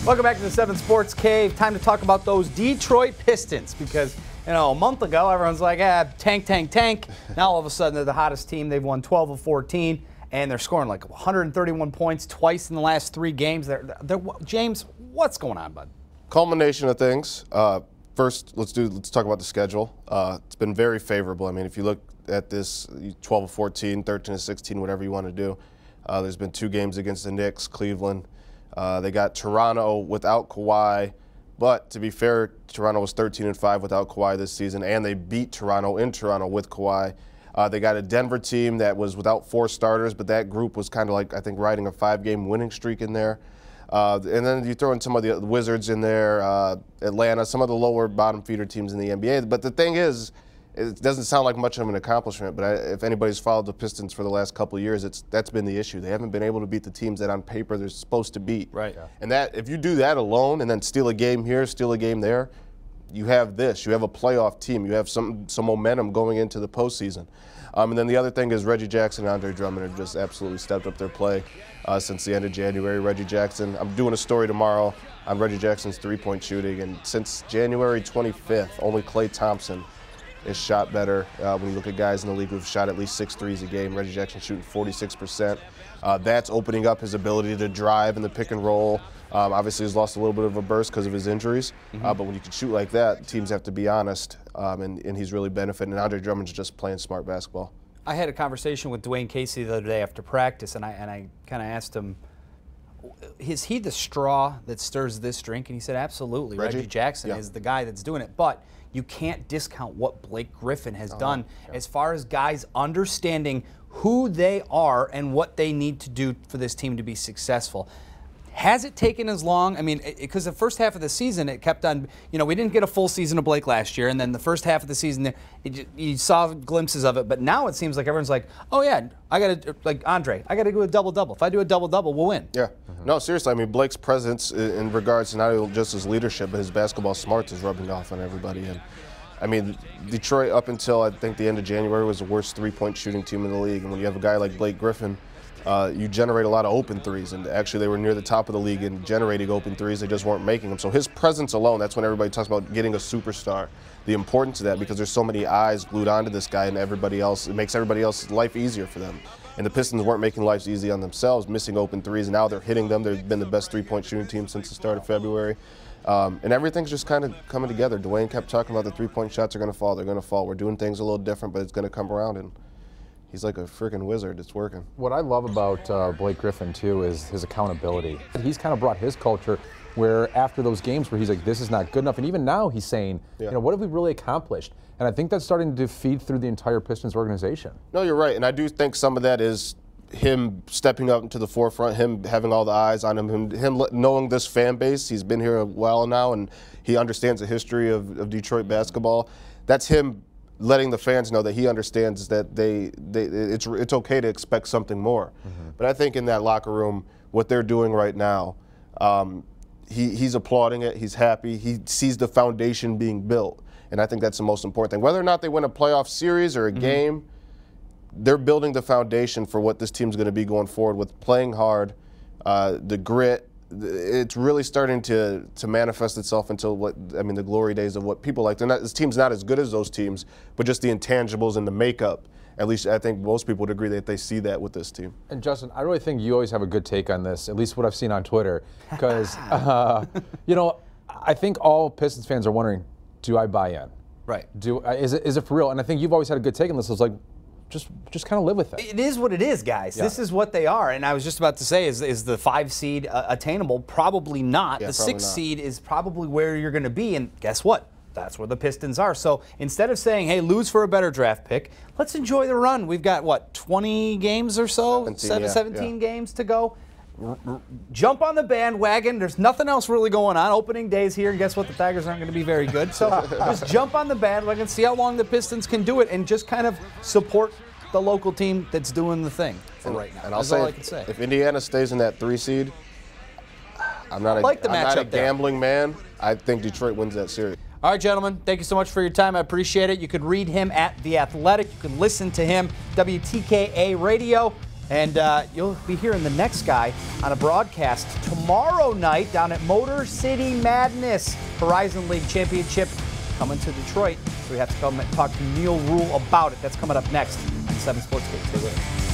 Welcome back to the 7 Sports Cave. Time to talk about those Detroit Pistons because, a month ago everyone's like, tank, tank, tank. Now all of a sudden they're the hottest team. They've won 12 of 14, and they're scoring like 131 points twice in the last 3 games. James, what's going on, bud? Culmination of things. First, let's talk about the schedule. It's been very favorable. I mean, if you look at this 12 of 14, 13 of 16, whatever you want to do, there's been 2 games against the Knicks, Cleveland. They got Toronto without Kawhi, but to be fair, Toronto was 13-5 without Kawhi this season, and they beat Toronto in Toronto with Kawhi. They got a Denver team that was without 4 starters, but that group was kind of like, I think, riding a 5-game winning streak in there. And then you throw in some of the Wizards in there, Atlanta, some of the lower bottom feeder teams in the NBA. But the thing is, it doesn't sound like much of an accomplishment, but if anybody's followed the Pistons for the last couple of years, that's been the issue. They haven't been able to beat the teams that on paper they're supposed to beat. Right. Yeah. And that if you do that alone and then steal a game here, steal a game there, you have this. You have a playoff team. You have some momentum going into the postseason. And then the other thing is Reggie Jackson and Andre Drummond have just absolutely stepped up their play since the end of January. Reggie Jackson, I'm doing a story tomorrow on Reggie Jackson's 3-point shooting, and since January 25th, only Klay Thompson is shot better. When you look at guys in the league who've shot at least 6 threes a game, Reggie Jackson shooting 46%. That's opening up his ability to drive in the pick and roll. Obviously, he's lost a little bit of a burst because of his injuries. But when you can shoot like that, teams have to be honest, and he's really benefiting. And Andre Drummond's just playing smart basketball. I had a conversation with Dwayne Casey the other day after practice, and I kind of asked him, is he the straw that stirs this drink? And he said, absolutely. Reggie Jackson is the guy that's doing it. But you can't discount what Blake Griffin has done as far as guys understanding who they are and what they need to do for this team to be successful. Has it taken as long? I mean, because the first half of the season, it kept on, we didn't get a full season of Blake last year, and then the first half of the season, you saw glimpses of it, but now it seems like everyone's like, oh yeah, I got to, like Andre, I got to do a double-double. If I do a double-double, we'll win. Yeah. No, seriously, I mean, Blake's presence in regards to not only just his leadership, but his basketball smarts is rubbing off on everybody. And I mean, Detroit, up until I think the end of January, was the worst 3-point shooting team in the league. And when you have a guy like Blake Griffin, you generate a lot of open threes, and actually they were near the top of the league in generating open threes. They just weren't making them. So his presence alone, that's when everybody talks about getting a superstar. The importance of that, because there's so many eyes glued onto this guy and everybody else, it makes everybody else's life easier for them. And the Pistons weren't making life easy on themselves, missing open threes, and now they're hitting them. They've been the best 3-point shooting team since the start of February. And everything's just kind of coming together. Dwayne kept talking about the 3-point shots are going to fall. They're going to fall. We're doing things a little different, but it's going to come around. And he's like a freaking wizard. It's working. What I love about Blake Griffin, too, is his accountability. He's kind of brought his culture where after those games where he's like, this is not good enough, and even now he's saying, what have we really accomplished? And I think that's starting to feed through the entire Pistons organization. No, you're right. And I do think some of that is him stepping up into the forefront, him having all the eyes on him knowing this fan base. He's been here a while now, and he understands the history of Detroit basketball. That's him letting the fans know that he understands that it's okay to expect something more. But I think in that locker room, what they're doing right now, he's applauding it. He's happy. He sees the foundation being built, and I think that's the most important thing. Whether or not they win a playoff series or a game, they're building the foundation for what this team's going to be going forward with playing hard, the grit. It's really starting to manifest itself until the glory days of what people like. This team's not as good as those teams, but just the intangibles and the makeup. At least I think most people would agree that they see that with this team. And Justin, I really think you always have a good take on this, at least what I've seen on Twitter, because I think all Pistons fans are wondering, do I buy in? Right. Is it for real? And I think you've always had a good take on this. It's like, just kind of live with it. It is what it is, guys. This is what they are. And I was just about to say, is the 5 seed attainable? Probably not. The 6 seed is probably where you're going to be. And guess what? That's where the Pistons are. So instead of saying, hey, lose for a better draft pick, let's enjoy the run. We've got, what, 20 games or so? 17 games to go. Jump on the bandwagon. There's nothing else really going on. Opening days here, and guess what? The Tigers aren't going to be very good. So just jump on the bandwagon, see how long the Pistons can do it, and just kind of support the local team that's doing the thing for right now. And That's all I can say. If Indiana stays in that 3 seed, I'm not a gambling man. I think Detroit wins that series. All right, gentlemen, thank you so much for your time. I appreciate it. You could read him at The Athletic. You can listen to him, WTKA Radio. And you'll be hearing the next guy on a broadcast tomorrow night down at Motor City Madness. Horizon League Championship coming to Detroit. So we have to come and talk to Neil Rule about it. That's coming up next on 7 Sports Gate. Stay with us.